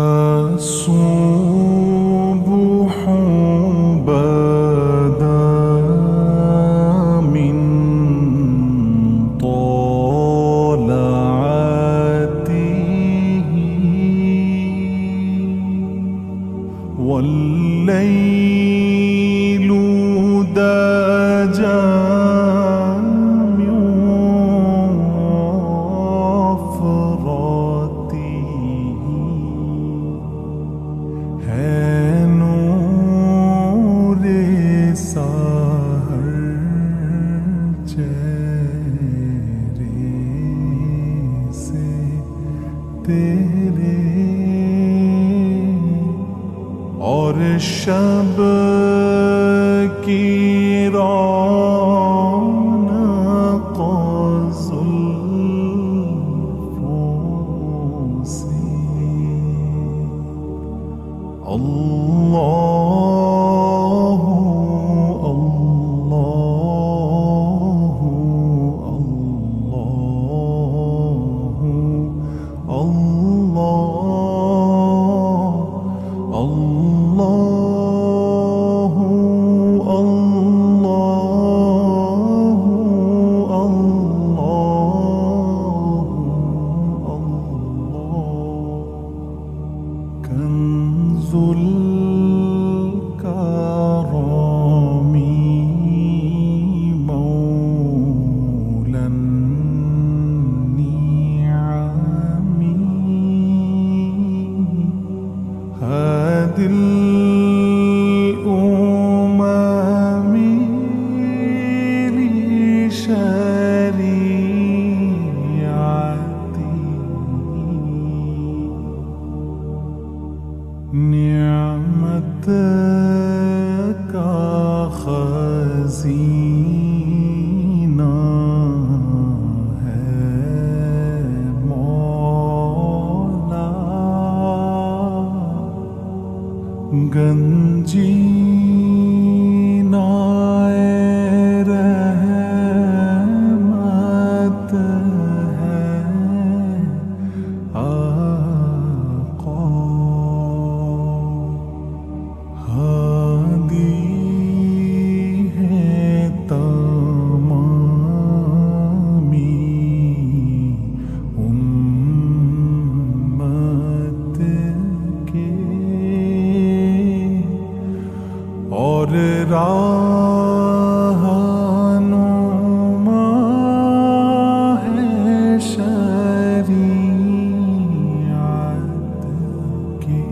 الصبح بدا من طلعته والليل دجى من وفرته है नूर सहर चेहरे से तेरे और शब की रौनक जुल्फों से अल्लाहु अल्लाहु अल्लाहु अल्लाह अल्लाहु अल्लाहु अल्लाहु कंजुल नियामत का खज़ीना है मौला गंजीनाए रहमत है आका हादी है तमामी उम्मत के और रहनुमा है शरीयत के।